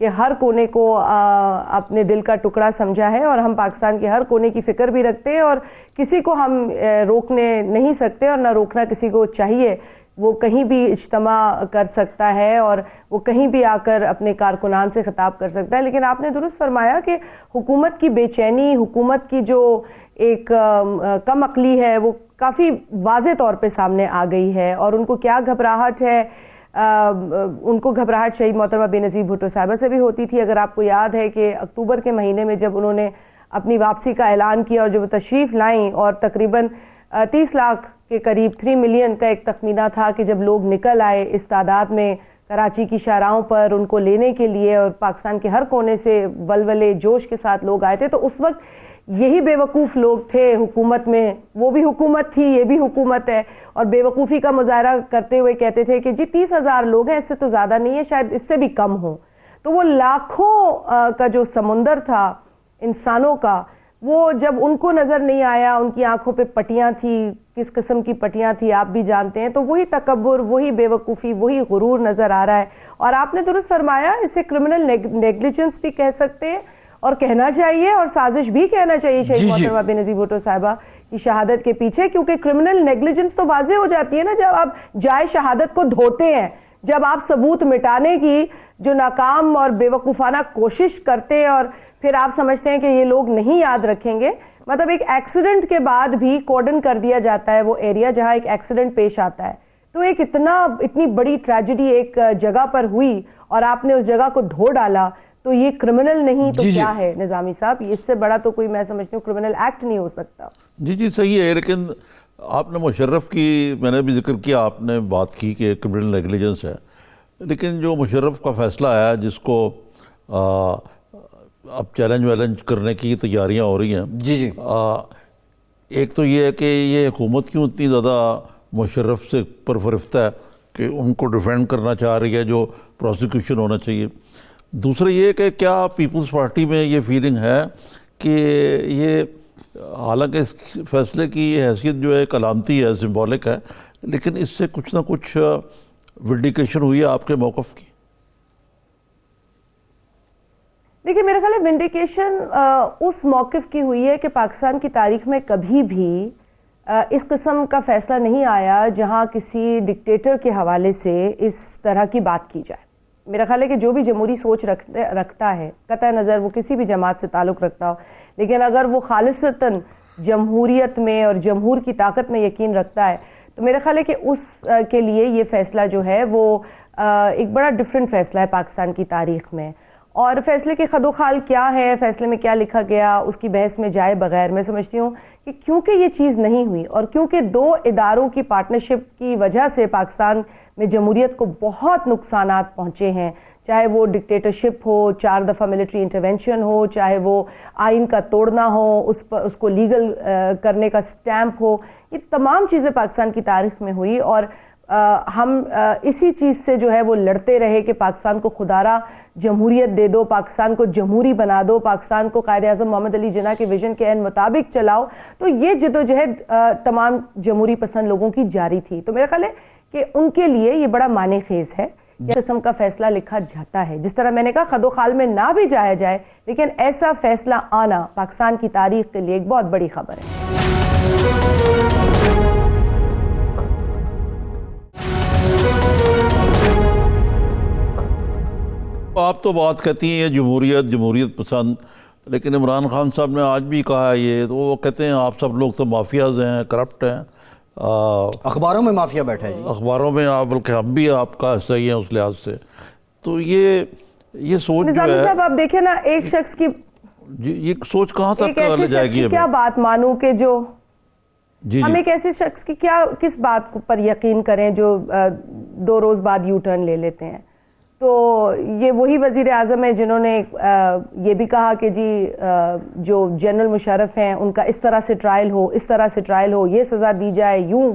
کہ ہر کونے کو اپنے دل کا ٹکڑا سمجھا ہے اور ہم پاکستان کے ہر کونے کی فکر بھی رکھتے ہیں اور کسی کو ہم روکنے نہیں سکتے اور نہ روکنا کسی کو چاہیے. وہ کہیں بھی اجتماع کر سکتا ہے اور وہ کہیں بھی آ کر اپنے کارکنان سے خطاب کر سکتا ہے. لیکن آپ نے درست فرمایا کہ حکومت کی بے چینی, حکومت کی جو ایک کم عقلی ہے وہ کافی واضح طور پہ سامنے آ گئی ہے اور ان کو کیا گھبراہٹ ہے. ان کو گھبراہٹ شہید محترمہ بے نظیر بھٹو صاحبہ سے بھی ہوتی تھی. اگر آپ کو یاد ہے کہ اکتوبر کے مہینے میں جب انہوں نے اپنی واپسی کا اعلان کیا اور جب وہ تشریف لائیں اور تقریباً 30 لاکھ کے قریب 3 ملین کا ایک تخمینہ تھا کہ جب لوگ نکل آئے اس تعداد میں کراچی کی شاہراہوں پر ان کو لینے کے لیے اور پاکستان کے ہر کونے سے ولولے جوش کے ساتھ لوگ آئے تھے, تو اس وقت یہی بے وقوف لوگ تھے حکومت میں. وہ بھی حکومت تھی, یہ بھی حکومت ہے, اور بے وقوفی کا مظاہرہ کرتے ہوئے کہتے تھے کہ جی 30,000 لوگ ہیں, اس سے تو زیادہ نہیں ہے, شاید اس سے بھی کم ہو. تو وہ لاکھوں کا جو سمندر تھا انسانوں کا, وہ جب ان کو نظر نہیں آیا, ان کی آنکھوں پہ پٹیاں تھی, کس قسم کی پٹیاں تھی آپ بھی جانتے ہیں, تو وہی تکبر, وہی بے وقوفی, وہی غرور نظر آ رہا ہے. اور آپ نے درست فرمایا, اسے کرمنل نیگلیجنس بھی کہہ سکتے ہیں اور کہنا چاہیے اور سازش بھی کہنا چاہیے شہید محترمہ بے نظیر بھٹو صاحبہ کی شہادت کے پیچھے, کیونکہ کرمنل نیگلیجنس تو واضح ہو جاتی ہے نا جب آپ جائے شہادت کو دھوتے ہیں, جب آپ ثبوت مٹانے کی جو ناکام اور بے وقوفانہ کوشش کرتے ہیں اور پھر آپ سمجھتے ہیں کہ یہ لوگ نہیں یاد رکھیں گے. مطلب ایک ایکسیڈنٹ کے بعد بھی کورڈن کر دیا جاتا ہے وہ ایریا جہاں ایک ایکسیڈنٹ پیش آتا ہے. تو ایک اتنی بڑی ٹریجڈی ایک جگہ پر ہوئی اور آپ نے اس جگہ کو دھو ڈالا, تو یہ کرمنل نہیں تو کیا ہے نظامی صاحب؟ اس سے بڑا تو کوئی, میں سمجھتی ہوں, کرمنل ایکٹ نہیں ہو سکتا. جی صحیح ہے, لیکن آپ نے مشرف کی, میں نے بھی ذکر کیا, آپ نے بات کی کہ کرمنل نیگلیجنس ہے, لیکن جو مشرف کا فیصلہ آیا جس کو اب چیلنج کرنے کی تیاریاں ہو رہی ہیں, جی ایک تو یہ ہے کہ یہ حکومت کیوں اتنی زیادہ مشرف سے پرفرفتہ ہے کہ ان کو ڈیفینڈ کرنا چاہ رہی ہے جو پروسیکیوشن ہونا چاہیے. دوسرا یہ کہ کیا پیپلز پارٹی میں یہ فیلنگ ہے کہ یہ, حالانکہ اس فیصلے کی یہ حیثیت جو ہے ایک علامتی ہے, سمبولک ہے, لیکن اس سے کچھ نہ کچھ ونڈیکیشن ہوئی ہے آپ کے موقف کی؟ دیکھیں, میرا خیال ہے ونڈیکیشن اس موقف کی ہوئی ہے کہ پاکستان کی تاریخ میں کبھی بھی اس قسم کا فیصلہ نہیں آیا جہاں کسی ڈکٹیٹر کے حوالے سے اس طرح کی بات کی جائے. میرا خیال ہے کہ جو بھی جمہوری سوچ رکھتا ہے, قطع نظر وہ کسی بھی جماعت سے تعلق رکھتا ہو, لیکن اگر وہ خالصتاً جمہوریت میں اور جمہور کی طاقت میں یقین رکھتا ہے, تو میرا خیال ہے کہ اس کے لیے یہ فیصلہ جو ہے وہ ایک بڑا ڈیفرنٹ فیصلہ ہے پاکستان کی تاریخ میں. اور فیصلے کے خد و خال کیا ہے, فیصلے میں کیا لکھا گیا, اس کی بحث میں جائے بغیر میں سمجھتی ہوں کہ کیونکہ یہ چیز نہیں ہوئی اور کیونکہ 2 اداروں کی پارٹنرشپ کی وجہ سے پاکستان میں جمہوریت کو بہت نقصانات پہنچے ہیں, چاہے وہ ڈکٹیٹرشپ ہو, 4 دفعہ ملٹری انٹرونشن ہو, چاہے وہ آئین کا توڑنا ہو, اس کو لیگل کرنے کا سٹیمپ ہو, یہ تمام چیزیں پاکستان کی تاریخ میں ہوئی. اور ہم اسی چیز سے جو ہے وہ لڑتے رہے کہ پاکستان کو خدارہ جمہوریت دے دو, پاکستان کو جمہوری بنا دو, پاکستان کو قائد اعظم محمد علی جناح کے ویژن کے عین مطابق چلاؤ. تو یہ جدوجہد تمام جمہوری پسند لوگوں کی جاری تھی. تو میرا خیال ہے کہ ان کے لیے یہ بڑا معنی خیز ہے کہ قسم کا فیصلہ لکھا جاتا ہے. جس طرح میں نے کہا, خد و خال میں نہ بھی جایا جائے, لیکن ایسا فیصلہ آنا پاکستان کی تاریخ کے لیے ایک بہت بڑی خبر ہے. آپ تو بات کہتی ہیں یہ جمہوریت پسند, لیکن عمران خان صاحب نے آج بھی کہا ہے یہ, تو وہ کہتے ہیں آپ سب لوگ تو مافیاز ہیں, کرپٹ ہیں. اخباروں میں مافیا بیٹھا ہے جی, اخباروں میں, آپ بلکہ ہم بھی آپ کا حصہ ہی ہیں اس لحاظ سے. تو یہ سوچ جو نظامی ہے, صاحب آپ دیکھیں نا, ایک شخص کی یہ سوچ کہاں تک لے جائے گی؟ کیا بات مانوں کہ جو جی ہم ایک ایسے شخص کی کس بات پر یقین کریں جو 2 روز بعد یو ٹرن لے لیتے ہیں. تو یہ وہی وزیر اعظم ہیں جنہوں نے یہ بھی کہا کہ جی جو جنرل مشرف ہیں ان کا اس طرح سے ٹرائل ہو, اس طرح سے ٹرائل ہو, یہ سزا دی جائے, یوں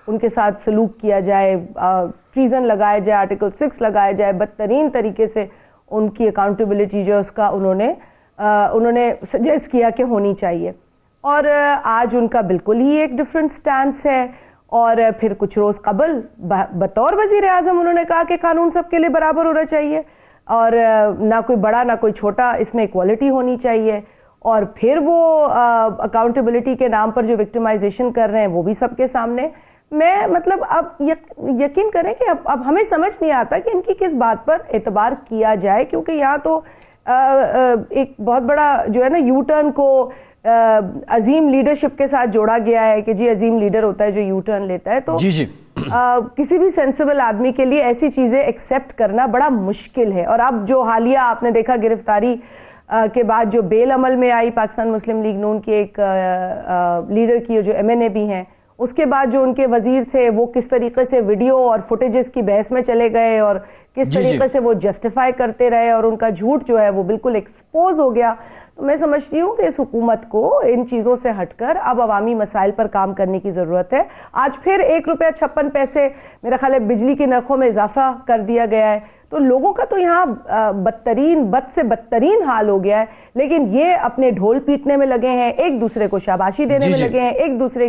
ان کے ساتھ سلوک کیا جائے, ٹریزن لگایا جائے, آرٹیکل 6 لگایا جائے, بدترین طریقے سے ان کی اکاؤنٹیبلٹی جو اس کا انہوں نے سجیسٹ کیا کہ ہونی چاہیے. اور آج ان کا بالکل ہی ایک ڈیفرنٹ سٹانس ہے. اور پھر کچھ روز قبل بطور وزیر اعظم انہوں نے کہا کہ قانون سب کے لیے برابر ہونا چاہیے. اور نہ کوئی بڑا نہ کوئی چھوٹا, اس میں ایکوالٹی ہونی چاہیے. اور پھر وہ اکاؤنٹیبلٹی کے نام پر جو وکٹمائزیشن کر رہے ہیں وہ بھی سب کے سامنے. میں مطلب اب یقین کریں کہ اب ہمیں سمجھ نہیں آتا کہ ان کی کس بات پر اعتبار کیا جائے, کیونکہ یہاں تو ایک بہت بڑا جو ہے نا یو ٹرن کو عظیم لیڈرشپ کے ساتھ جوڑا گیا ہے کہ جی عظیم لیڈر ہوتا ہے جو یو ٹرن لیتا ہے. تو کسی بھی سینسیبل آدمی کے لیے ایسی چیزیں ایکسیپٹ کرنا بڑا مشکل ہے. اور اب جو حالیہ آپ نے دیکھا گرفتاری کے بعد جو بیل عمل میں آئی پاکستان مسلم لیگ نون کی ایک لیڈر کی جو ایم این اے بھی ہیں, اس کے بعد جو ان کے وزیر تھے وہ کس طریقے سے ویڈیو اور فوٹیجز کی بحث میں چلے گئے اور کس طریقے سے وہ جسٹیفائی کرتے رہے اور ان کا جھوٹ جو ہے وہ بالکل ایکسپوز ہو گیا. تو میں سمجھتی ہوں کہ اس حکومت کو ان چیزوں سے ہٹ کر اب عوامی مسائل پر کام کرنے کی ضرورت ہے. آج پھر ₹1.56 میرا خیال ہے بجلی کے نرخوں میں اضافہ کر دیا گیا ہے. تو لوگوں کا تو یہاں بد سے بدترین حال ہو گیا ہے, لیکن یہ اپنے ڈھول پیٹنے میں لگے ہیں, ایک دوسرے کو شاباشی دینے میں لگے ہیں, ایک دوسرے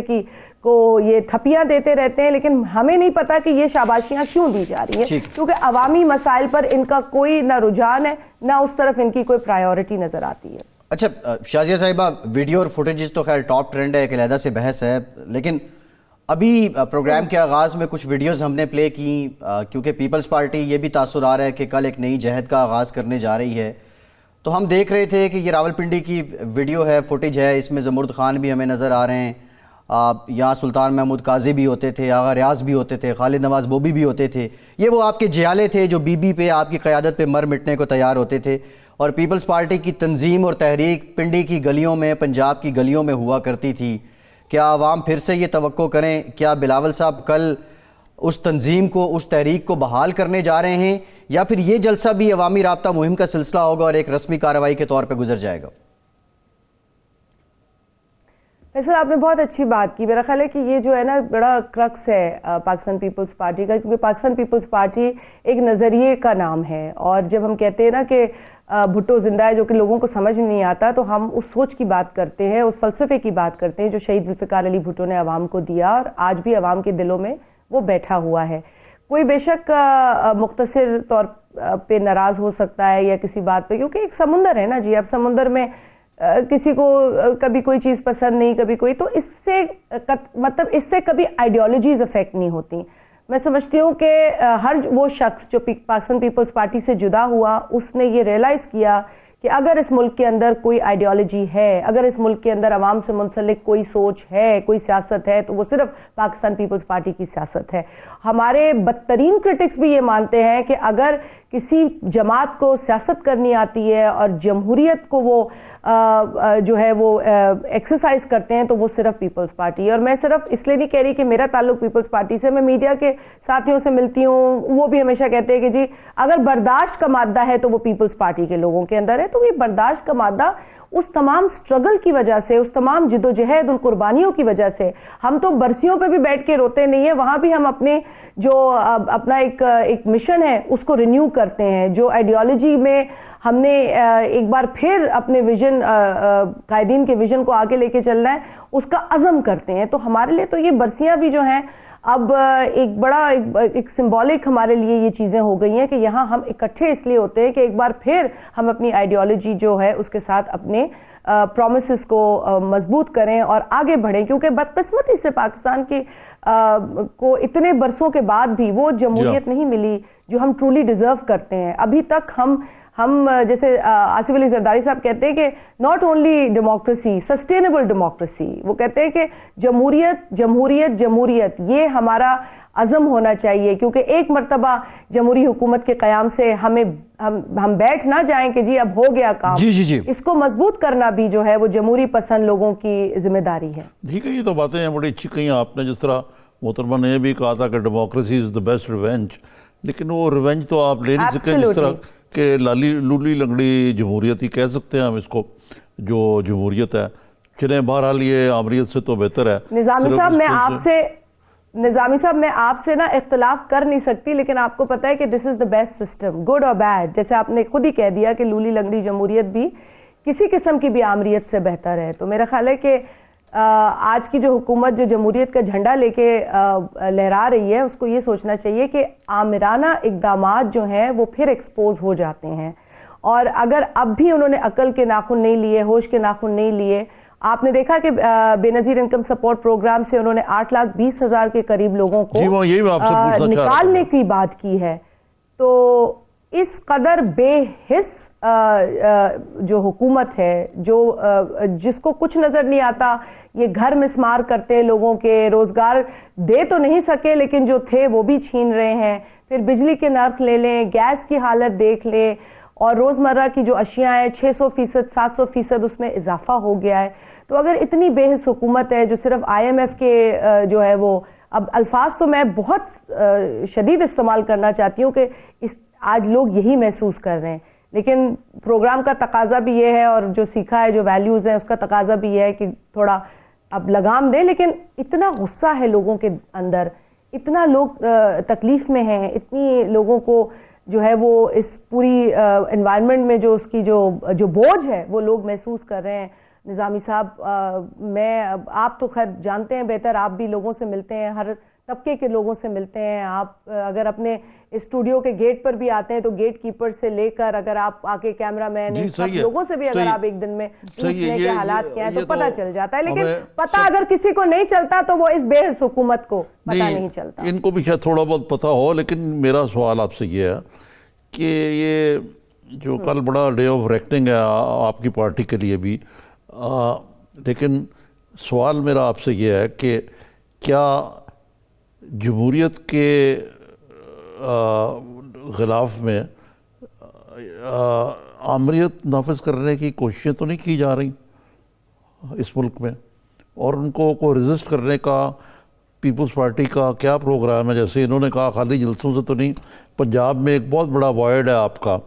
کو یہ تھپیاں دیتے رہتے ہیں, لیکن ہمیں نہیں پتا کہ یہ شاباشیاں کیوں دی جا رہی ہیں, کیونکہ عوامی مسائل پر ان کا کوئی نہ رجحان ہے نہ اس طرف ان کی کوئی پرائیورٹی نظر آتی ہے. اچھا شازیہ صاحبہ, ویڈیو اور فوٹیجز تو خیر ٹاپ ٹرینڈ ہے, ایک علیحدہ سے بحث ہے, لیکن ابھی پروگرام کے آغاز میں کچھ ویڈیوز ہم نے پلے کی کیونکہ پیپلز پارٹی یہ بھی تاثر آ رہا ہے کہ کل ایک نئی جہد کا آغاز کرنے جا رہی ہے. تو ہم دیکھ رہے تھے کہ یہ راولپنڈی کی ویڈیو ہے, فوٹیج ہے, اس میں زمرد خان بھی ہمیں نظر آ رہے ہیں, یہاں سلطان محمود قاضی بھی ہوتے تھے, آغا ریاض بھی ہوتے تھے, خالد نواز بوبی بھی ہوتے تھے. یہ وہ آپ کے جیالے تھے جو بی بی پہ آپ کی قیادت پہ مر مٹنے کو تیار ہوتے تھے. اور پیپلز پارٹی کی تنظیم اور تحریک پنڈی کی گلیوں میں, پنجاب کی گلیوں میں ہوا کرتی تھی. کیا عوام پھر سے یہ توقع کریں, کیا بلاول صاحب کل اس تنظیم کو, اس تحریک کو بحال کرنے جا رہے ہیں, یا پھر یہ جلسہ بھی عوامی رابطہ مہم کا سلسلہ ہوگا اور ایک رسمی کارروائی کے طور پہ گزر جائے گا؟ فیصل, آپ نے بہت اچھی بات کی. میرا خیال ہے کہ یہ جو ہے نا بڑا کرکس ہے پاکستان پیپلز پارٹی کا, کیونکہ پاکستان پیپلز پارٹی ایک نظریے کا نام ہے, اور جب ہم کہتے ہیں نا کہ بھٹو زندہ ہے جو کہ لوگوں کو سمجھ میں نہیں آتا, تو ہم اس سوچ کی بات کرتے ہیں, اس فلسفے کی بات کرتے ہیں جو شہید ذوالفقار علی بھٹو نے عوام کو دیا اور آج بھی عوام کے دلوں میں وہ بیٹھا ہوا ہے. کوئی بے شک مختصر طور پہ ناراض ہو سکتا ہے یا کسی بات پہ, کیونکہ ایک سمندر ہے نا جی, اب سمندر میں کسی کو کبھی کوئی چیز پسند نہیں, کبھی کوئی, تو اس سے کبھی آئیڈیالوجیز افیکٹ نہیں ہوتی. میں سمجھتی ہوں کہ ہر وہ شخص جو پاکستان پیپلز پارٹی سے جدا ہوا, اس نے یہ ریئلائز کیا کہ اگر اس ملک کے اندر کوئی آئیڈیالوجی ہے, اگر اس ملک کے اندر عوام سے منسلک کوئی سوچ ہے, کوئی سیاست ہے, تو وہ صرف پاکستان پیپلز پارٹی کی سیاست ہے. ہمارے بدترین کرٹکس بھی یہ مانتے ہیں کہ اگر کسی جماعت کو سیاست کرنی آتی ہے اور جمہوریت کو وہ جو ہے وہ ایکسرسائز کرتے ہیں تو وہ صرف پیپلز پارٹی ہے. اور میں صرف اس لیے نہیں کہہ رہی کہ میرا تعلق پیپلز پارٹی سے, میں میڈیا کے ساتھیوں سے ملتی ہوں, وہ بھی ہمیشہ کہتے ہیں کہ جی اگر برداشت کا مادہ ہے تو وہ پیپلز پارٹی کے لوگوں کے اندر ہے. تو یہ برداشت کا مادہ اس تمام سٹرگل کی وجہ سے, اس تمام جد و جہد ان قربانیوں کی وجہ سے, ہم تو برسیوں پہ بھی بیٹھ کے روتے نہیں ہیں, وہاں بھی ہم اپنے جو اپنا ایک مشن ہے اس کو رینیو کرتے ہیں. جو آئیڈیالوجی میں ہم نے ایک بار پھر اپنے ویژن, قائدین کے ویژن کو آگے لے کے چلنا ہے, اس کا عزم کرتے ہیں. تو ہمارے لیے تو یہ برسیاں بھی جو ہیں اب ایک بڑا ایک سمبولک ہمارے لیے یہ چیزیں ہو گئی ہیں کہ یہاں ہم اکٹھے اس لیے ہوتے ہیں کہ ایک بار پھر ہم اپنی آئیڈیالوجی جو ہے اس کے ساتھ اپنے پرومسز کو مضبوط کریں اور آگے بڑھیں. کیونکہ بدقسمتی سے پاکستان کی کو اتنے برسوں کے بعد بھی وہ جمہوریت نہیں ملی جو ہم ٹرولی ڈیزرو کرتے ہیں. ابھی تک ہم جیسے آصف علی زرداری صاحب کہتے ہیں کہ not only democracy, sustainable democracy. وہ کہتے ہیں کہ جمہوریت جمہوریت جمہوریت یہ ہمارا عزم ہونا چاہیے, کیونکہ ایک مرتبہ جمہوری حکومت کے قیام سے ہم بیٹھ نہ جائیں کہ جی اب ہو گیا کام. جی. اس کو مضبوط کرنا بھی جو ہے وہ جمہوری پسند لوگوں کی ذمہ داری ہے. ٹھیک ہے, یہ تو باتیں ہیں بڑی اچھی کہیں آپ نے, جس طرح محترمہ نے یہ بھی کہا تھا کہ democracy is the best revenge, لیکن وہ ریونج تو آپ لے نہیں سکتے جس طرح کہ لولی لنگڑی جمہوریت ہی کہہ سکتے ہیں ہم اس کو, جو جمہوریت ہے. چلیں بہرحال یہ آمریت سے تو بہتر ہے. نظامی صاحب میں آپ سے نا اختلاف کر نہیں سکتی, لیکن آپ کو پتا ہے کہ دس از دا بیسٹ سسٹم, گڈ اور بیڈ. جیسے آپ نے خود ہی کہہ دیا کہ لولی لنگڑی جمہوریت بھی کسی قسم کی بھی آمریت سے بہتر ہے. تو میرا خیال ہے کہ آج کی جو حکومت جو جمہوریت کا جھنڈا لے کے لہرا رہی ہے، اس کو یہ سوچنا چاہیے کہ آمرانہ اقدامات جو ہیں وہ پھر ایکسپوز ہو جاتے ہیں، اور اگر اب بھی انہوں نے عقل کے ناخن نہیں لیے، ہوش کے ناخن نہیں لیے. آپ نے دیکھا کہ بے نظیر انکم سپورٹ پروگرام سے انہوں نے 8,20,000 کے قریب لوگوں کو نکالنے کی بات کی ہے. تو اس قدر بے حس جو حکومت ہے، جس کو کچھ نظر نہیں آتا، یہ گھر مسمار کرتے، لوگوں کے روزگار دے تو نہیں سکے لیکن جو تھے وہ بھی چھین رہے ہیں. پھر بجلی کے نرخ لے لیں، گیس کی حالت دیکھ لیں، اور روزمرہ کی جو اشیاء ہیں 600%، 700% اس میں اضافہ ہو گیا ہے. تو اگر اتنی بے حس حکومت ہے جو صرف IMF کے جو ہے وہ، اب الفاظ تو میں بہت شدید استعمال کرنا چاہتی ہوں کہ آج لوگ یہی محسوس کر رہے ہیں، لیکن پروگرام کا تقاضا بھی یہ ہے، اور جو سیکھا ہے، جو ویلیوز ہیں، اس کا تقاضا بھی یہ ہے کہ تھوڑا اب لگام دیں. لیکن اتنا غصہ ہے لوگوں کے اندر، اتنا لوگ تکلیف میں ہیں، اتنی لوگوں کو جو ہے وہ اس پوری انوائرمنٹ میں جو اس کی جو بوجھ ہے وہ لوگ محسوس کر رہے ہیں. نظامی صاحب، آپ تو خیر جانتے ہیں بہتر، آپ بھی لوگوں سے ملتے ہیں، ہر طبقے کے لوگوں سے ملتے ہیں. آپ اگر اپنے اسٹوڈیو کے گیٹ پر بھی آتے ہیں تو گیٹ کیپر سے لے کر اگر آپ آ کے کیمرہ مین سب لوگوں سے بھی اگر آپ ایک دن میں پوچھنے کے حالات کیا ہیں تو پتہ چل جاتا ہے. لیکن پتہ اگر کسی کو نہیں چلتا تو وہ اس بے حس حکومت کو پتہ نہیں چلتا. ان کو بھی شاید تھوڑا بہت پتہ ہو، لیکن میرا سوال آپ سے یہ ہے کہ یہ جو کل بڑا ڈے آف ریکٹنگ ہے آپ کی پارٹی کے لیے بھی، لیکن سوال میرا آپ سے یہ ہے کہ کیا جمہوریت کے خلاف میں آمریت نافذ کرنے کی کوششیں تو نہیں کی جا رہی اس ملک میں، اور ان کو ریزسٹ کرنے کا پیپلز پارٹی کا کیا پروگرام ہے؟ جیسے انہوں نے کہا خالی جلسوں سے تو نہیں، پنجاب میں ایک بہت بڑا وائڈ ہے آپ کا،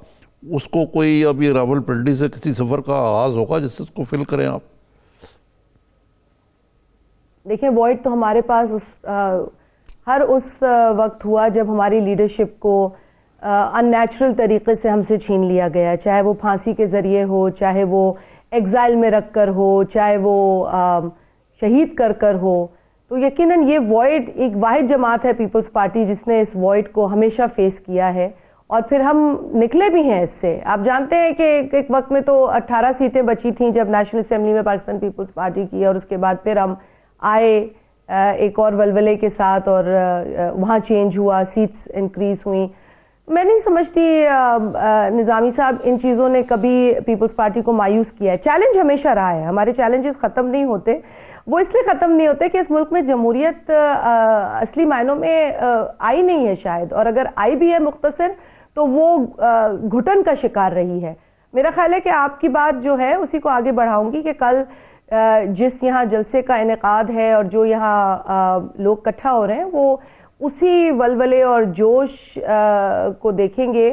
اس کو کوئی ابھی راول پنڈی سے کسی سفر کا آغاز ہوگا جس سے اس کو فل کریں آپ؟ دیکھیں، وائڈ تو ہمارے پاس ہر اس وقت ہوا جب ہماری لیڈرشپ کو ان نیچرل طریقے سے ہم سے چھین لیا گیا، چاہے وہ پھانسی کے ذریعے ہو، چاہے وہ ایگزائل میں رکھ کر ہو، چاہے وہ شہید کر ہو. تو یقیناً یہ وائڈ ایک واحد جماعت ہے پیپلز پارٹی جس نے اس وائڈ کو ہمیشہ فیس کیا ہے، اور پھر ہم نکلے بھی ہیں اس سے. آپ جانتے ہیں کہ ایک وقت میں تو 18 سیٹیں بچی تھیں جب نیشنل اسمبلی میں پاکستان پیپلز پارٹی کی، اور اس کے بعد پھر ہم آئے ایک اور ولولے کے ساتھ، اور وہاں چینج ہوا، سیٹس انکریز ہوئیں. میں نہیں سمجھتی نظامی صاحب ان چیزوں نے کبھی پیپلز پارٹی کو مایوس کیا ہے. چیلنج ہمیشہ رہا ہے، ہمارے چیلنجز ختم نہیں ہوتے. وہ اس لیے ختم نہیں ہوتے کہ اس ملک میں جمہوریت اصلی معنوں میں آئی نہیں ہے شاید، اور اگر آئی بھی ہے مختصر تو وہ گھٹن کا شکار رہی ہے. میرا خیال ہے کہ آپ کی بات جو ہے اسی کو آگے بڑھاؤں گی کہ کل جس یہاں جلسے کا انعقاد ہے اور جو یہاں لوگ اکٹھا ہو رہے ہیں وہ اسی ولولے اور جوش کو دیکھیں گے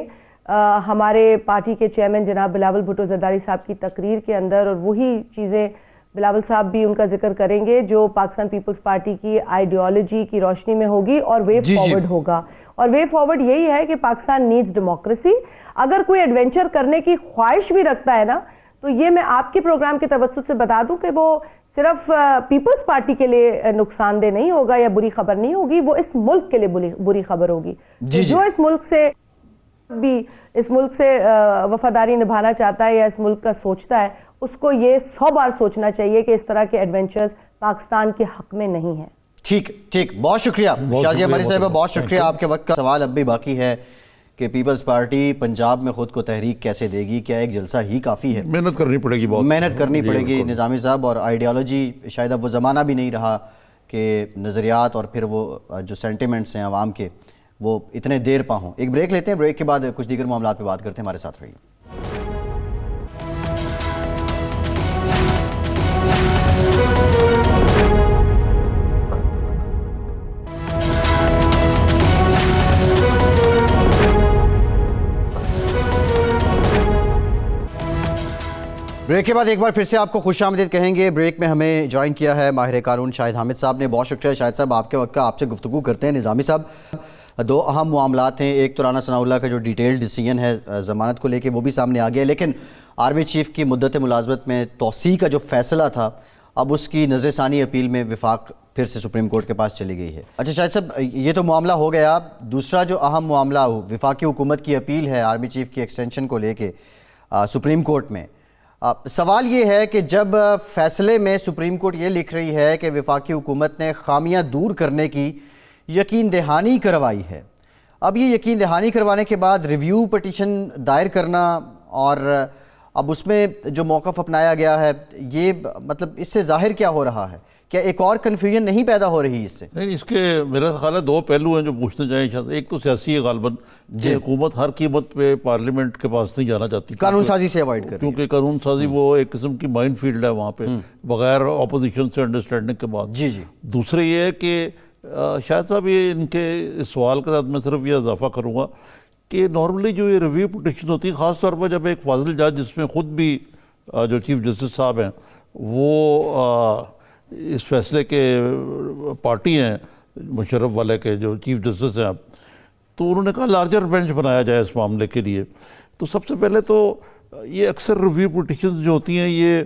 ہمارے پارٹی کے چیئرمین جناب بلاول بھٹو زرداری صاحب کی تقریر کے اندر، اور وہی چیزیں بلاول صاحب بھی ان کا ذکر کریں گے جو پاکستان پیپلز پارٹی کی آئیڈیالوجی کی روشنی میں ہوگی اور وے فارورڈ ہوگا. اور وے فارورڈ یہی ہے کہ پاکستان نیڈز ڈیموکریسی. اگر کوئی ایڈونچر کرنے کی خواہش بھی رکھتا ہے نا، تو یہ میں آپ کے پروگرام کے توسط سے بتا دوں کہ وہ صرف پیپلز پارٹی کے لیے نقصان دہ نہیں ہوگا یا بری خبر نہیں ہوگی، وہ اس ملک کے لیے بری خبر ہوگی. جو اس ملک سے وفاداری نبھانا چاہتا ہے یا اس ملک کا سوچتا ہے، اس کو یہ 100 بار سوچنا چاہیے کہ اس طرح کے ایڈونچرز پاکستان کے حق میں نہیں ہیں. ٹھیک، بہت شکریہ شازیہ مری صاحبہ، بہت شکریہ. آپ کے وقت کا سوال اب بھی باقی ہے کہ پیپلز پارٹی پنجاب میں خود کو تحریک کیسے دے گی؟ کیا ایک جلسہ ہی کافی ہے؟ محنت کرنی پڑے گی، بہت محنت کرنی پڑے گی نظامی صاحب. اور آئیڈیالوجی شاید اب وہ زمانہ بھی نہیں رہا کہ نظریات اور پھر وہ جو سینٹیمنٹس ہیں عوام کے وہ اتنے دیر پا ہوں. ایک بریک لیتے ہیں، بریک کے بعد کچھ دیگر معاملات پہ بات کرتے ہیں. ہمارے ساتھ رہیے. بریک کے بعد ایک بار پھر سے آپ کو خوش آمدید کہیں گے. بریک میں ہمیں جوائن کیا ہے ماہر قانون شاہد حامد صاحب نے. بہت شکریہ شاہد صاحب آپ کے وقت کا. آپ سے گفتگو کرتے ہیں. نظامی صاحب، دو اہم معاملات ہیں. ایک تو رانا ثناء اللہ کا جو ڈیٹیل ڈیسیژن ہے ضمانت کو لے کے وہ بھی سامنے آ گیا، لیکن آرمی چیف کی مدت ملازمت میں توسیع کا جو فیصلہ تھا اب اس کی نظر ثانی اپیل میں وفاق پھر سے سپریم کورٹ کے پاس چلی گئی ہے. اچھا شاہد صاحب، یہ تو معاملہ ہو گیا. دوسرا جو اہم معاملہ وفاقی حکومت کی اپیل ہے آرمی چیف کی ایکسٹینشن کو لے کے سپریم کورٹ میں. سوال یہ ہے کہ جب فیصلے میں سپریم کورٹ یہ لکھ رہی ہے کہ وفاقی حکومت نے خامیاں دور کرنے کی یقین دہانی کروائی ہے، اب یہ یقین دہانی کروانے کے بعد ریویو پٹیشن دائر کرنا اور اب اس میں جو موقف اپنایا گیا ہے، یہ مطلب اس سے ظاہر کیا ہو رہا ہے؟ کیا ایک اور کنفیوژن نہیں پیدا ہو رہی اس سے؟ نہیں، اس کے میرا خیال ہے دو پہلو ہیں جو پوچھنے چاہیے. ایک تو سیاسی ہے غالباً کہ حکومت ہر قیمت پہ پارلیمنٹ کے پاس نہیں جانا چاہتی، قانون سازی سے اوائڈ کر، کیونکہ قانون سازی وہ ایک قسم کی مائن فیلڈ ہے وہاں پہ بغیر اپوزیشن سے انڈرسٹینڈنگ کے بعد. جی جی. دوسرے یہ ہے کہ شاید صاحب یہ ان کے اس سوال کے ساتھ میں صرف یہ اضافہ کروں گا کہ نارملی جو یہ ریویو پٹیشن ہوتی ہے، خاص طور پر جب ایک فاضل جج جس میں خود بھی جو چیف جسٹس صاحب ہیں وہ اس فیصلے کے پارٹی ہیں، مشرف والے کے جو چیف جسٹس ہیں اب، تو انہوں نے کہا لارجر بینچ بنایا جائے اس معاملے کے لیے. تو سب سے پہلے تو یہ اکثر ریویو پٹیشنز جو ہوتی ہیں یہ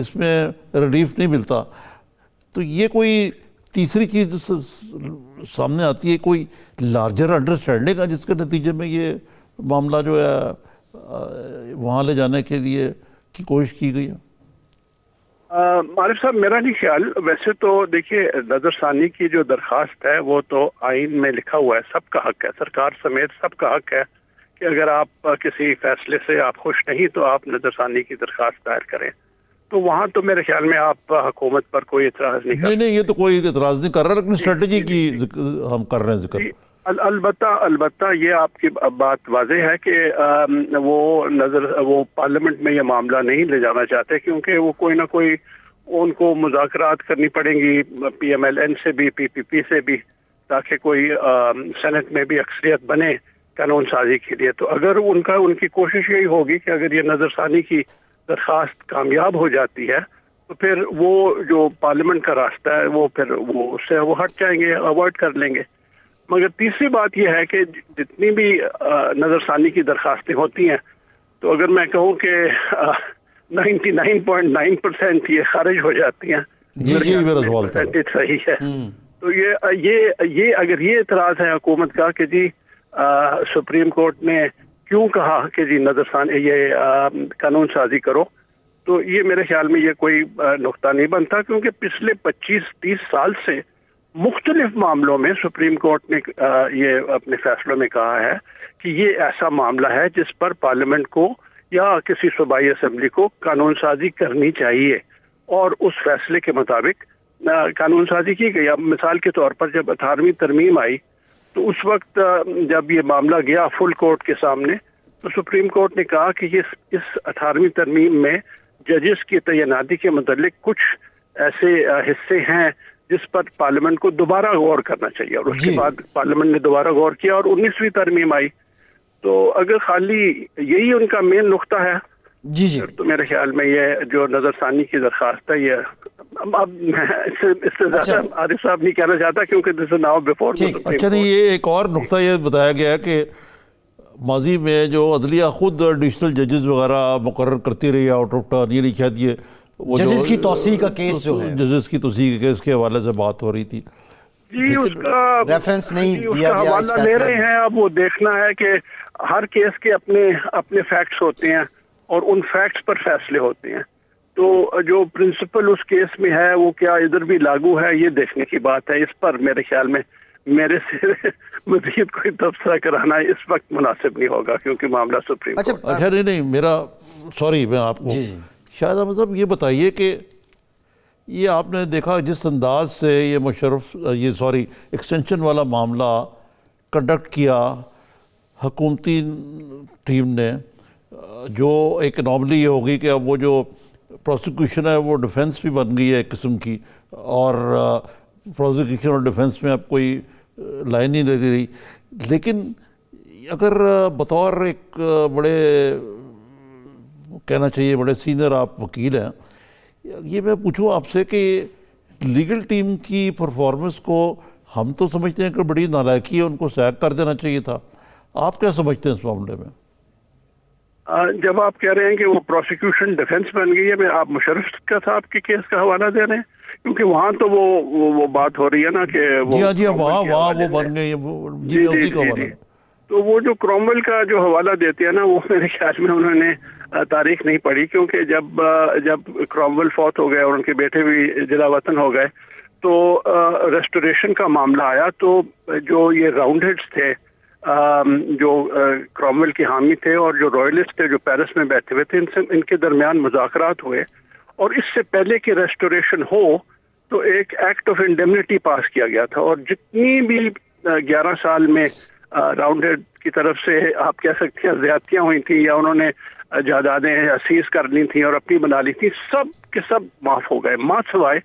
اس میں ریلیف نہیں ملتا. تو یہ کوئی تیسری چیز سامنے آتی ہے، کوئی لارجر انڈرسٹینڈنگ ہے جس کے نتیجے میں یہ معاملہ جو ہے وہاں لے جانے کے لیے کی کوشش کی گئی ہے. عارف صاحب، میرا نہیں خیال. ویسے تو دیکھیے، نظر ثانی کی جو درخواست ہے وہ تو آئین میں لکھا ہوا ہے، سب کا حق ہے، سرکار سمیت سب کا حق ہے کہ اگر آپ کسی فیصلے سے آپ خوش نہیں تو آپ نظر ثانی کی درخواست دائر کریں. تو وہاں تو میرے خیال میں آپ حکومت پر کوئی اعتراض نہیں کر. نہیں، یہ تو کوئی اعتراض نہیں کر رہا، لیکن اسٹریٹجی کی ہم کر رہے ہیں ذکر. البتہ یہ آپ کی بات واضح ہے کہ وہ پارلیمنٹ میں یہ معاملہ نہیں لے جانا چاہتے، کیونکہ وہ کوئی نہ کوئی ان کو مذاکرات کرنی پڑیں گی پی ایم ایل این سے بھی، پی پی پی سے بھی، تاکہ کوئی سینٹ میں بھی اکثریت بنے قانون سازی کے لیے. تو اگر ان کی کوشش یہی ہوگی کہ اگر یہ نظر ثانی کی درخواست کامیاب ہو جاتی ہے تو پھر وہ جو پارلیمنٹ کا راستہ ہے وہ اس سے وہ ہٹ جائیں گے، اوائڈ کر لیں گے. مگر تیسری بات یہ ہے کہ جتنی بھی نظر ثانی کی درخواستیں ہوتی ہیں تو اگر میں کہوں کہ 99.9% یہ خارج ہو جاتی ہیں. جی میرا سوال تھا. صحیح ہے. تو یہ اگر یہ اعتراض ہے حکومت کا کہ جی سپریم کورٹ نے کیوں کہا کہ جی نظر ثانی یہ قانون سازی کرو، تو یہ میرے خیال میں یہ کوئی نقطہ نہیں بنتا، کیونکہ پچھلے 25-30 سال سے مختلف معاملوں میں سپریم کورٹ نے یہ اپنے فیصلوں میں کہا ہے کہ یہ ایسا معاملہ ہے جس پر پارلیمنٹ کو یا کسی صوبائی اسمبلی کو قانون سازی کرنی چاہیے، اور اس فیصلے کے مطابق قانون سازی کی گئی. اب مثال کے طور پر جب 18ویں ترمیم آئی تو اس وقت جب یہ معاملہ گیا فل کورٹ کے سامنے تو سپریم کورٹ نے کہا کہ اس 18ویں ترمیم میں ججز کی تعیناتی کے متعلق کچھ ایسے حصے ہیں جس پر پارلیمنٹ کو دوبارہ غور کرنا چاہیے، اور اس کے بعد پارلیمنٹ نے دوبارہ غور کیا اور 19ویں ترمیم آئی. تو اگر خالی یہی ان کا مین نقطہ ہے تو میرے خیال میں یہ جو نظر ثانی کی درخواست ہے، یہ اب میں اس سے زیادہ عارف صاحب نہیں کہنا چاہتا، کیونکہ دس از ناؤ بیفور. اچھا، نہیں، یہ ایک اور نقطہ یہ بتایا گیا ہے کہ ماضی میں جو عدلیہ خود ایڈیشنل ججز وغیرہ مقرر کرتی رہی آؤٹ آف ٹرن، یہ نہیں کہتی ہے ججز کی توسیع کا کیس جو ہے، ججز کی توسیع کے کیس کے حوالے سے بات ہو رہی تھی. جی اس کا ریفرنس نہیں دیا گیا، حوالہ لے رہے ہیں. اب وہ دیکھنا ہے کہ ہر کیس کے اپنے فیکٹس ہوتے ہیں اور ان فیکٹس پر فیصلے ہوتے ہیں. تو جو پرنسپل اس کیس میں ہے وہ کیا ادھر بھی لاگو ہے، یہ دیکھنے کی بات ہے. اس پر میرے خیال میں میرے سے مزید کوئی تبصرہ کرانا اس وقت مناسب نہیں ہوگا، کیونکہ معاملہ سپریم کورٹ. اچھا، نہیں، میرا سوری، میں آپ کو شاید احمد صاحب یہ بتائیے کہ یہ آپ نے دیکھا جس انداز سے یہ ایکسٹینشن والا معاملہ کنڈکٹ کیا حکومتی ٹیم نے، جو ایک نارملی یہ ہوگی کہ اب وہ جو پروسیکیوشن ہے وہ ڈیفنس بھی بن گئی ہے ایک قسم کی، اور پروسیکیوشن اور ڈیفنس میں اب کوئی لائن نہیں لگی رہی. لیکن اگر بطور ایک بڑے کہنا چاہیے بڑے سینئر آپ وکیل ہیں، یہ میں پوچھوں آپ سے کہ لیگل ٹیم کی پرفارمنس کو ہم تو سمجھتے ہیں کہ بڑی نالائکی ہے، ان کو سیک کر دینا چاہیے تھا. آپ کیا سمجھتے ہیں اس معاملے میں؟ جب آپ کہہ رہے ہیں کہ وہ پروسیکیوشن ڈیفینس بن گئی ہے، آپ مشرف کا صاحب کے کیس کا حوالہ دے رہے ہیں؟ کیونکہ وہاں تو وہ بات ہو رہی ہے نا کہ جی وہاں وہ بن گئی ہے. تو وہ جو کرومویل کا جو حوالہ دیتے ہیں نا، وہ میرے خیال میں انہوں نے تاریخ نہیں پڑھی، کیونکہ جب کرومویل فوت ہو گئے اور ان کے بیٹے بھی جلا وطن ہو گئے تو ریسٹوریشن کا معاملہ آیا، تو جو یہ راؤنڈ ہیڈز تھے جو کرومویل کے حامی تھے اور جو رائلسٹ تھے جو پیرس میں بیٹھے ہوئے تھے، ان کے درمیان مذاکرات ہوئے، اور اس سے پہلے کہ ریسٹوریشن ہو تو ایک ایکٹ آف انڈیمنٹی پاس کیا گیا تھا، اور جتنی بھی 11 سال میں راؤنڈ ہیڈ کی طرف سے آپ کہہ سکتے ہیں زیادتیاں ہوئی تھیں یا انہوں نے جائیدادیں سیز کر لی تھیں اور اپنی بنا لی تھیں، سب کے سب معاف ہو گئے، ماں سوائے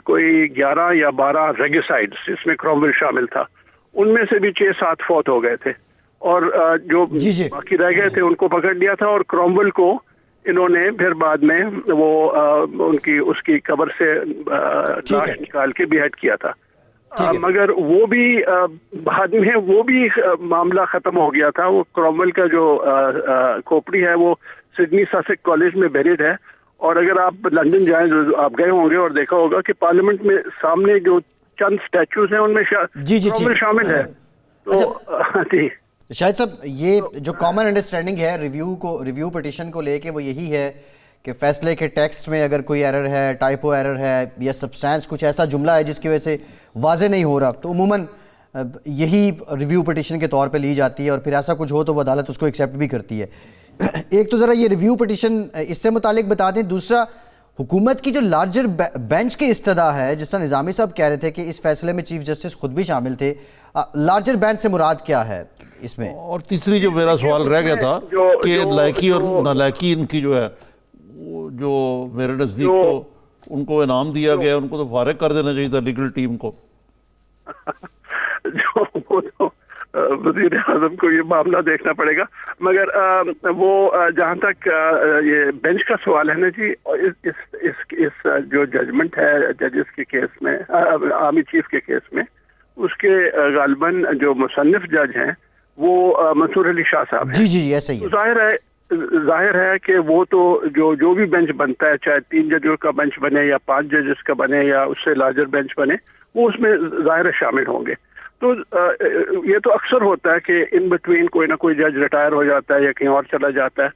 کوئی 11 یا 12 ریگیسائڈز جس میں کرومویل شامل تھا، ان میں سے بھی 6-7 فوت ہو گئے تھے، اور جو باقی رہ گئے تھے ان کو پکڑ لیا تھا، اور کرومویل کو انہوں نے پھر بعد میں وہ اس کی قبر سے لاش نکال کے بیہڈ کیا تھا، مگر وہ بھی بعد میں وہ بھی معاملہ ختم ہو گیا تھا. وہ کرومویل کا جو کھوپڑی ہے وہ سڈنی ساسیکس کالج میں بیریڈ ہے، اور اگر آپ لندن جائیں، آپ گئے ہوں گے اور دیکھا ہوگا کہ پارلیمنٹ میں سامنے جو چند سٹیچوز ہیں ان میں کرومویل شامل ہے. تو شاہد صاحب، یہ جو کامن انڈرسٹینڈنگ ہے ریویو پٹیشن کو لے کے وہ یہی ہے کہ فیصلے کے ٹیکسٹ میں اگر کوئی ایرر ہے، ٹائپو ایرر ہے یا سبسٹینس کچھ ایسا جملہ ہے جس کی وجہ سے واضح نہیں ہو رہا، تو عموماً یہی ریویو پٹیشن کے طور پہ لی جاتی ہے، اور پھر ایسا کچھ ہو تو وہ عدالت اس کو ایکسیپٹ بھی کرتی ہے. ایک تو ذرا یہ ریویو پٹیشن اس سے متعلق بتا دیں. دوسرا، حکومت کی جو لارجر بینچ کی استدعا ہے، جس طرح نظامی صاحب کہہ رہے تھے کہ اس فیصلے میں چیف جسٹس خود بھی شامل تھے، لارجر بینچ سے مراد کیا ہے اس میں؟ اور تیسری جو میرا سوال رہ گیا تھا کہ لائکی اور نالائکی ان کی جو ہے، جو میرے نزدیک تو ان کو انعام دیا گیا، ان کو تو فارغ کر دینا چاہیے تھا لیگل ٹیم کو. وزیر اعظم کو یہ معاملہ دیکھنا پڑے گا، مگر وہ جہاں تک یہ بینچ کا سوال ہے نا جی، اس جو ججمنٹ ہے ججز کے کیس میں، آرمی چیف کے کیس میں، اس کے غالباً جو مصنف جج ہیں وہ منصور علی شاہ صاحب ہیں. جی ایسا ہی ظاہر ہے کہ وہ تو جو بھی بینچ بنتا ہے، چاہے 3 ججوں کا بینچ بنے یا 5 ججز کا بنے یا اس سے لارجر بینچ بنے، وہ اس میں ظاہر شامل ہوں گے. تو یہ تو اکثر ہوتا ہے کہ ان بٹوین کوئی نہ کوئی جج ریٹائر ہو جاتا ہے یا کہیں اور چلا جاتا ہے،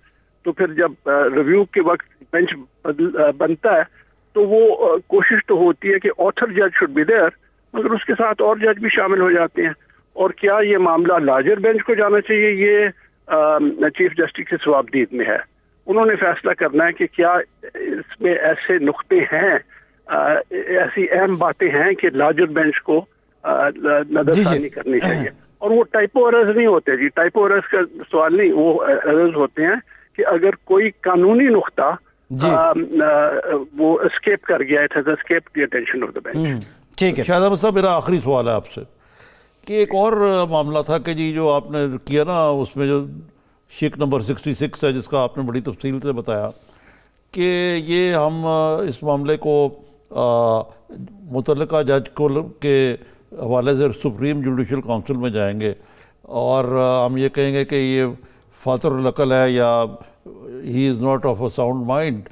تو پھر جب ریویو کے وقت بینچ بنتا ہے تو وہ کوشش تو ہوتی ہے کہ آتھر جج شوڈ بی دیئر، مگر اس کے ساتھ اور جج بھی شامل ہو جاتے ہیں. اور کیا یہ معاملہ لارجر بینچ کو جانا چاہیے، یہ چیف جسٹس کے ثوابدید میں ہے. انہوں نے فیصلہ کرنا ہے کہ کیا اس میں ایسے نقطے ہیں، ایسی اہم باتیں ہیں کہ لارجر بینچ کو نظر ثانی کرنی چاہیے. اور وہ ٹائپو ایررز نہیں ہوتے جی، ٹائپو ایررز کا سوال نہیں، وہ ایررز ہوتے ہیں کہ اگر کوئی قانونی نقطہ وہ اسکیپ کر گیا، it has escaped the attention of the bench. ٹھیک ہے شاہد احمد صاحب، میرا آخری سوال ہے آپ سے کہ ایک اور معاملہ تھا کہ جی جو آپ نے کیا نا، اس میں جو شک نمبر 66 ہے، جس کا آپ نے بڑی تفصیل سے بتایا کہ یہ ہم اس معاملے کو متعلقہ جج کو کے حوالے سے سپریم جوڈیشل کونسل میں جائیں گے اور ہم یہ کہیں گے کہ یہ فاطر العقل ہے یا he is not of a sound mind.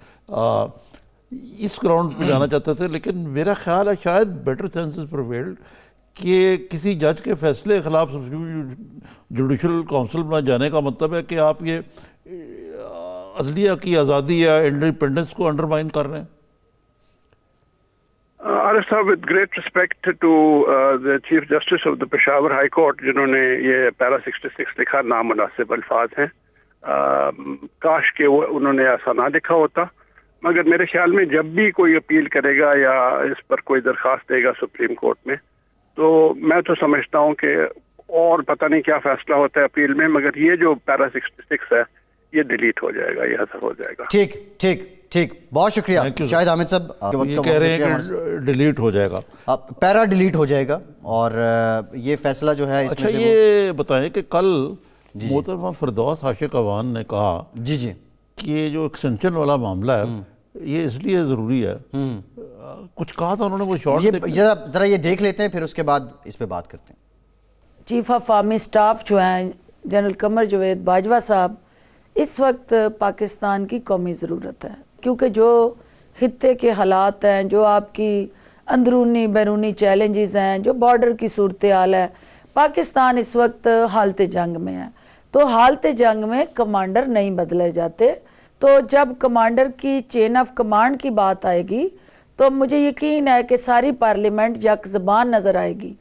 اس گراؤنڈ پہ جانا چاہتے تھے، لیکن میرا خیال ہے شاید بیٹر سینسز پریویلڈ کہ کسی جج کے فیصلے کے خلاف جوڈیشل کونسل میں جانے کا مطلب ہے کہ آپ یہ عدلیہ کی آزادی یا انڈیپینڈنس کو انڈرمائن کر رہے ہیں. عارف صاحب، with great respect to the Chief Justice of the Peshawar High Court، جنہوں نے یہ پیرا 66 لکھا، نامناسب الفاظ ہیں، کاش کہ انہوں نے ایسا نہ لکھا ہوتا. مگر میرے خیال میں جب بھی کوئی اپیل کرے گا یا اس پر کوئی درخواست دے گا سپریم کورٹ میں، تو میں تو سمجھتا ہوں کہ اور پتہ نہیں کیا فیصلہ ہوتا ہے اپیل میں، مگر یہ جو پیرا 66 ہے یہ ڈیلیٹ ہو جائے گا، یہ حذف ہو جائے گا. ٹھیک بہت شکریہ شاہد حامد صاحب. یہ کہہ رہے ہیں کہ ڈیلیٹ ہو جائے گا، پیرا ڈیلیٹ ہو جائے گا، اور یہ فیصلہ جو ہے اچھا یہ بتائیں کہ کل محترمہ فردوس عاشق اعوان نے کہا جی کہ یہ جو ایکسٹینشن والا معاملہ ہے یہ اس لیے ضروری ہے، کچھ کہا تھا انہوں نے، وہ شارٹ ذرا یہ دیکھ لیتے ہیں، پھر اس کے بعد اس پہ بات کرتے ہیں. چیف آف آرمی سٹاف جو ہیں جنرل قمر جاوید باجوہ صاحب، اس وقت پاکستان کی قومی ضرورت ہے، کیونکہ جو خطے کے حالات ہیں، جو آپ کی اندرونی بیرونی چیلنجز ہیں، جو بارڈر کی صورتحال ہے، پاکستان اس وقت حالت جنگ میں ہے۔ تو حالت جنگ میں کمانڈر نہیں بدلے جاتے، تو جب کمانڈر کی چین آف کمانڈ کی بات آئے گی تو مجھے یقین ہے کہ ساری پارلیمنٹ یک زبان نظر آئے گی۔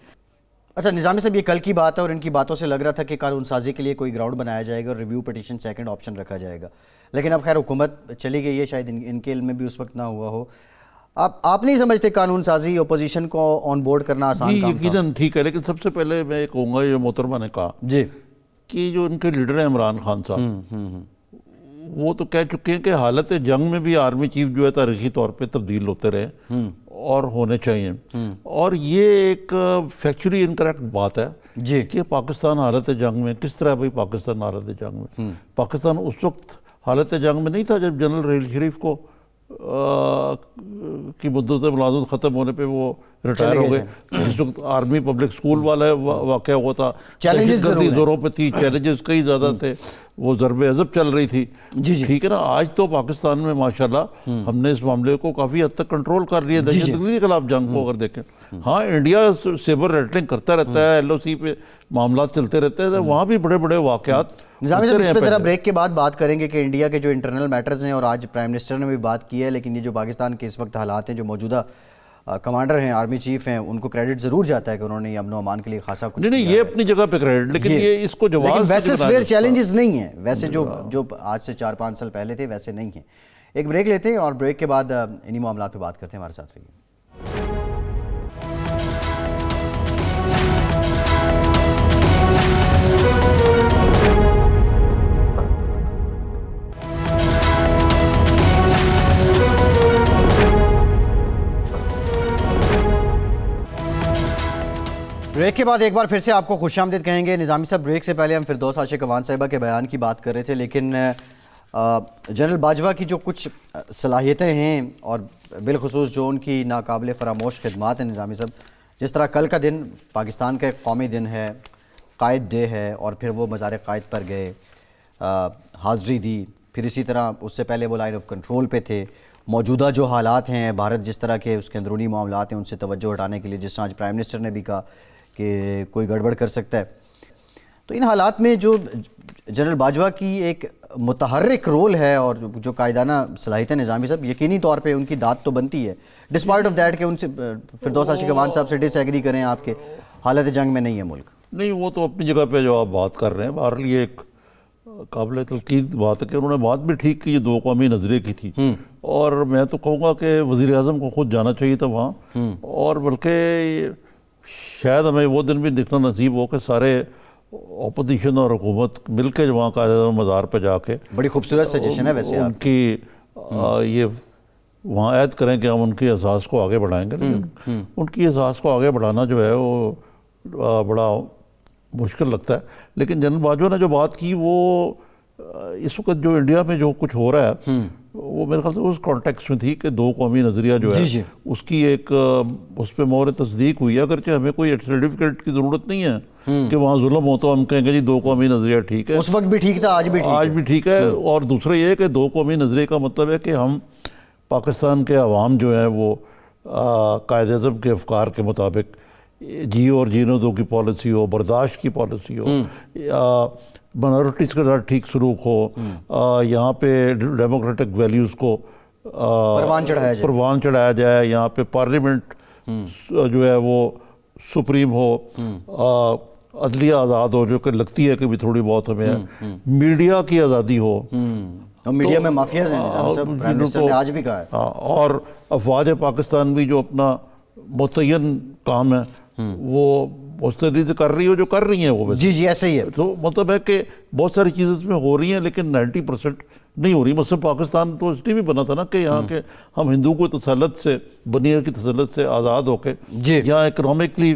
اچھا نظامی صاحب، یہ کل کی بات ہے اور ان کی باتوں سے لگ رہا تھا کہ قانون سازی کے لیے کوئی گراؤنڈ بنایا جائے گا اور ریویو پٹیشن سیکنڈ آپشن رکھا جائے گا، لیکن اب خیر حکومت چلی گئی ہے، شاید ان کے علم میں بھی اس وقت نہ ہوا ہو۔ آپ نہیں سمجھتے قانون سازی اپوزیشن کو آن بورڈ کرنا آسان کام تھا؟ یقیناً ٹھیک ہے، لیکن سب سے پہلے میں یہ کہوں گا، جو محترمہ نے کہا جی کہ جو ان کے لیڈر ہیں عمران خان صاحب، وہ تو کہہ چکے ہیں کہ حالت جنگ میں بھی آرمی چیف جو ہے تاریخی طور پہ تبدیل ہوتے رہے اور ہونے چاہیے، اور یہ ایک فیکچولی انکریکٹ بات ہے جی کہ پاکستان حالت جنگ میں کس طرح بھائی پاکستان حالت جنگ میں پاکستان اس وقت حالت جنگ میں نہیں تھا جب جنرل ریل شریف کو کی مدت ملازمت ختم ہونے پہ وہ ریٹائر ہو گئے، جس وقت آرمی پبلک سکول والا واقعہ ہوا تھا، چیلنجز گردی زوروں پہ تھی، چیلنجز کئی زیادہ تھے، وہ ضرب عضب چل رہی تھی، ٹھیک ہے نا۔ آج تو پاکستان میں ماشاءاللہ ہم نے اس معاملے کو کافی حد تک کنٹرول کر لیا، دہشت گردی کے خلاف جنگ کو اگر دیکھیں، ہاں انڈیا سیبر ریٹلنگ کرتا رہتا ہے، ایل او سی پہ معاملات چلتے رہتے ہیں، وہاں بھی بڑے بڑے واقعات۔ نظامی صاحب، اس پہ ذرا بریک کے بعد بات کریں گے کہ انڈیا کے جو انٹرنل میٹرز ہیں، اور آج پرائم منسٹر نے بھی بات کی ہے، لیکن یہ جو پاکستان کے اس وقت حالات ہیں، جو موجودہ کمانڈر ہیں، آرمی چیف ہیں، ان کو کریڈٹ ضرور جاتا ہے کہ انہوں نے یہ امن و امان کے لیے خاصا کچھ نہیں یہ اپنی جگہ پہ کریڈٹ، لیکن یہ اس کو جواز، لیکن ویسے سویر چیلنجز نہیں ہیں، ویسے جو آج سے 4-5 سال پہلے تھے ویسے نہیں ہیں۔ ایک بریک لیتے ہیں اور بریک کے بعد انہی معاملات پہ بات کرتے ہیں، ہمارے ساتھ رہیے۔ بریک کے بعد ایک بار پھر سے آپ کو خوش آمدید کہیں گے۔ نظامی صاحب، بریک سے پہلے ہم فردوس عاشق اعوان صاحبہ کے بیان کی بات کر رہے تھے، لیکن جنرل باجوہ کی جو کچھ صلاحیتیں ہیں اور بالخصوص جو ان کی ناقابل فراموش خدمات ہیں نظامی صاحب، جس طرح کل کا دن پاکستان کا ایک قومی دن ہے، قائد ڈے ہے، اور پھر وہ مزار قائد پر گئے، حاضری دی، پھر اسی طرح اس سے پہلے وہ لائن آف کنٹرول پہ تھے۔ موجودہ جو حالات ہیں، بھارت جس طرح کے اس کے اندرونی معاملات ہیں ان سے توجہ ہٹانے کے لیے، جس طرح آج پرائم منسٹر نے بھی کہا کہ کوئی گڑبڑ کر سکتا ہے، تو ان حالات میں جو جنرل باجوہ کی ایک متحرک رول ہے اور جو قائدانہ صلاحیتیں نظامی صاحب، یقینی طور پہ ان کی داد تو بنتی ہے، ڈسپائٹ آف دیٹ کہ ان سے فردوس عاشق اعوان صاحب سے ڈس ایگری کریں آپ کے حالت جنگ میں نہیں ہے ملک۔ نہیں، وہ تو اپنی جگہ پہ جو آپ بات کر رہے ہیں، بہرحال یہ ایک قابل تنقید بات ہے کہ انہوں نے بات بھی ٹھیک کی، یہ دو قومی نظریے کی تھی، اور میں تو کہوں گا کہ وزیر اعظم کو خود جانا چاہیے تھا وہاں، اور بلکہ شاید ہمیں وہ دن بھی دیکھنا نصیب ہو کہ سارے اپوزیشن اور حکومت مل کے وہاں قائد اعظم مزار پہ جا کے بڑی خوبصورت سجیشن ہے ویسے ان کی یہ وہاں عہد کریں کہ ہم ان کی احساس کو آگے بڑھائیں گے، لیکن ان کی احساس کو آگے بڑھانا جو ہے وہ بڑا مشکل لگتا ہے۔ لیکن جنرل باجوہ نے جو بات کی، وہ اس وقت جو انڈیا میں جو کچھ ہو رہا ہے وہ میرے خیال سے اس کانٹیکس میں تھی کہ دو قومی نظریہ جو ہے اس کی ایک اس پہ مہر تصدیق ہوئی ہے، اگرچہ ہمیں کوئی سرٹیفکیٹ کی ضرورت نہیں ہے کہ وہاں ظلم ہو تو ہم کہیں گے جی دو قومی نظریہ ٹھیک ہے، اس وقت بھی ٹھیک تھا، آج بھی ٹھیک ہے۔ اور دوسرا یہ ہے کہ دو قومی نظریے کا مطلب ہے کہ ہم پاکستان کے عوام جو ہیں وہ قائد اعظم کے افکار کے مطابق جیو اور جینے دو کی پالیسی ہو، برداشت کی پالیسی ہو، مائنورٹیز کے ساتھ ٹھیک سلوک ہو، یہاں پہ ڈیموکریٹک ویلیوز کو پروان چڑھایا جائے، یہاں پہ پارلیمنٹ جو ہے وہ سپریم ہو، عدلیہ آزاد ہو، جو کہ لگتی ہے کہ بھی تھوڑی بہت ہمیں، میڈیا کی آزادی ہو، میڈیا میں مافیاز ہیں پرائم منسٹر نے آج بھی کہا ہے، اور افواج پاکستان بھی جو اپنا متعین کام ہے وہ مستعدی سے کر رہی ہو، جو کر رہی ہیں وہ جی ایسے ہی ہے۔ تو مطلب ہے کہ بہت ساری چیزیں اس میں ہو رہی ہیں، لیکن 90% نہیں ہو رہی۔ مثلا پاکستان تو اس لیے بھی بنا تھا نا کہ یہاں کے ہم ہندو کو تسلط سے، بنیاد کی تسلط سے آزاد ہو کے یہاں اکنامکلی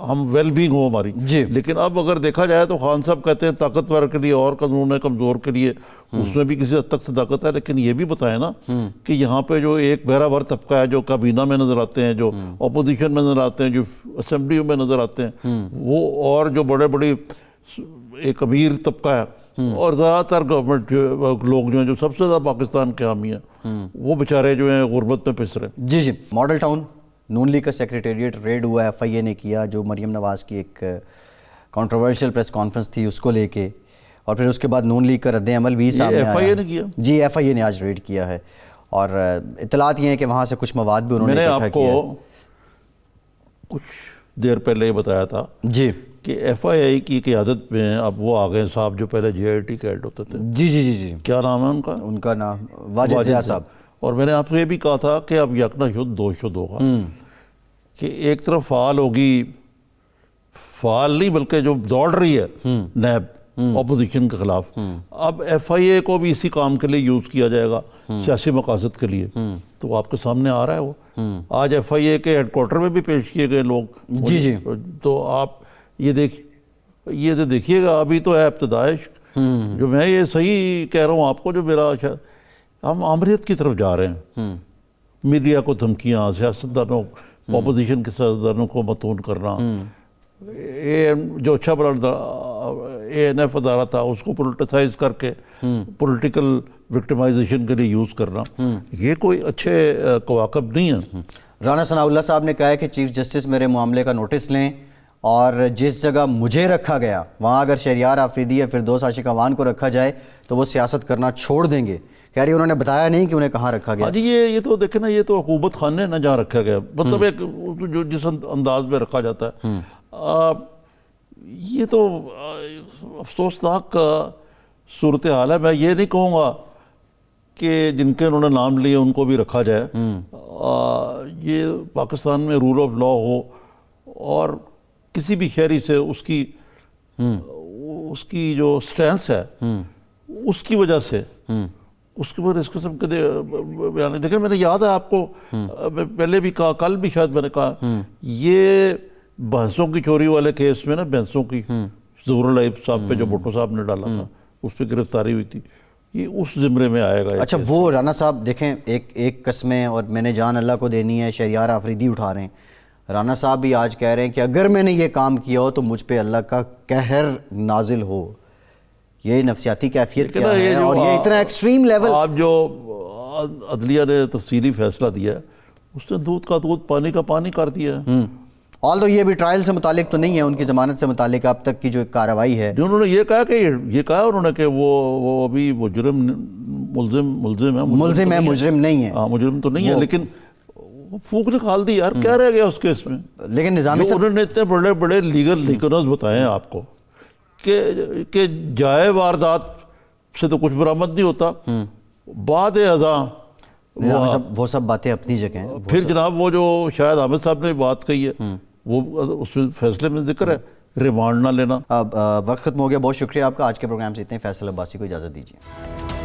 ہم ویل بینگ ہو ہماری، لیکن اب اگر دیکھا جائے تو خان صاحب کہتے ہیں طاقتور کے لیے اور قانون ہے کمزور کے لیے، اس میں بھی کسی حد تک صداقت ہے، لیکن یہ بھی بتائیں نا کہ یہاں پہ جو ایک بہرا طبقہ ہے جو کابینہ میں نظر آتے ہیں، جو اپوزیشن میں نظر آتے ہیں، جو اسمبلیوں میں نظر آتے ہیں، وہ اور جو بڑے ایک امیر طبقہ ہے اور زیادہ تر گورنمنٹ لوگ جو ہیں جو سب سے زیادہ پاکستان کے حامی ہیں وہ بیچارے جو ہیں غربت میں پس رہے ہیں. جی ماڈل ٹاؤن نون لیگ کا سیکریٹریٹ ریڈ ہوا ہے، FIA نے کیا، جو مریم نواز کی ایک کنٹروورشل پریس کانفرنس تھی اس کو لے کے، اور پھر اس کے بعد نون لیگ کا رد عمل بھی سامنے آیا. FIA نے کیا؟ جی FIA نے آج ریڈ کیا ہے، اور اطلاعات یہ ہیں کہ وہاں سے کچھ مواد بھی انہوں نے میں نے اکٹھا آپ کیا ہے. کو کچھ دیر پہلے یہ بتایا تھا جی کہ FIA کی قیادت میں اب وہ آ گئے صاحب جو پہلے JIT کے ہیڈ ہوتے تھے. جی کیا نام ہے ان کا؟ ان کا نام واجد ضیاء صاحب. اور میں نے آپ سے یہ بھی کہا تھا کہ اب یکنا شد دو شد ہوگا، کہ ایک طرف فعال ہوگی، فعال نہیں بلکہ جو دوڑ رہی ہے نیب اپوزیشن کے خلاف، اب FIA کو بھی اسی کام کے لیے یوز کیا جائے گا سیاسی مقاصد کے لیے. تو آپ کے سامنے آ رہا ہے وہ آج FIA کے ہیڈ کوارٹر میں بھی پیش کیے گئے لوگ. جی تو آپ یہ دیکھیے گا، ابھی تو ہے ابتدائش. جو میں یہ صحیح کہہ رہا ہوں آپ کو، جو میرا ہم آمریت کی طرف جا رہے ہیں. میڈیا کو دھمکیاں، سیاستدانوں اپوزیشن کے سیاستدانوں کو متون کرنا، جو اچھا بڑا ANF ادارہ تھا اس کو پولیٹیسائز کر کے پولیٹیکل وکٹمائزیشن کے لیے یوز کرنا، یہ کوئی اچھے کواکب نہیں ہیں. رانا ثناء اللہ صاحب نے کہا ہے کہ چیف جسٹس میرے معاملے کا نوٹس لیں، اور جس جگہ مجھے رکھا گیا وہاں اگر شہریار آفریدی یا فردوس عاشق اعوان کو رکھا جائے تو وہ سیاست کرنا چھوڑ دیں گے. کہہ رہی انہوں نے بتایا نہیں کہ انہیں کہاں رکھا گیا. جی یہ تو دیکھیں نا، یہ تو حکومت خانے نہ جہاں رکھا گیا، مطلب ایک جو جس انداز میں رکھا جاتا ہے، یہ تو افسوسناک صورتحال ہے. میں یہ نہیں کہوں گا کہ جن کے انہوں نے نام لیے ان کو بھی رکھا جائے. یہ پاکستان میں رول آف لا ہو اور کسی بھی شہری سے اس کی جو سٹینس ہے اس کی وجہ سے اس کے بعد اس قسم کے بیان دیکھیں. میں نے یاد ہے آپ کو پہلے بھی کہا، کل بھی شاید میں نے کہا، یہ بھینسوں کی چوری والے کیس میں نا، بھینسوں کی ظہور العیب صاحب پہ جو بھٹو صاحب نے ڈالا تھا، اس پہ گرفتاری ہوئی تھی، یہ اس زمرے میں آئے گا. اچھا وہ رانا صاحب دیکھیں، ایک قسمیں اور میں نے جان اللہ کو دینی ہے، شہریار آفریدی اٹھا رہے ہیں. رانا صاحب بھی آج کہہ رہے ہیں کہ اگر میں نے یہ کام کیا ہو تو مجھ پہ اللہ کا قہر نازل ہو. یہ نفسیاتی کیفیت کیا ہے، اور یہ اتنا ایکسٹریم لیول. آپ جو عدلیہ نے تفصیلی فیصلہ دیا ہے، اس نے دودھ کا دودھ، پانی کا پانی کر دیا ہے. آلدو یہ بھی ٹرائل سے متعلق تو نہیں ہے، ان کی ضمانت سے متعلق اب تک کی جو کارروائی ہے. انہوں نے یہ کہا کہ وہ ابھی مجرم ہے، مجرم نہیں ہے. ہاں مجرم تو نہیں ہے، لیکن پھونک نکال دی یار، کیا رہ گیا اس کیس میں. لیکن نظامی صاحب انہوں نے اتنے بڑے بڑے لیگل لیکنز بتائے ہیں آپ کو کہ جائے واردات سے تو کچھ برآمد نہیں ہوتا، بعد ازاں وہ سب باتیں اپنی جگہ ہیں. پھر جناب وہ جو شاید حامد صاحب نے بات کہی ہے، وہ اس میں فیصلے میں ذکر ہے ریمانڈ نہ لینا. اب وقت ختم ہو گیا. بہت شکریہ آپ کا. آج کے پروگرام سے اتنے. فیصل عباسی کو اجازت دیجیے.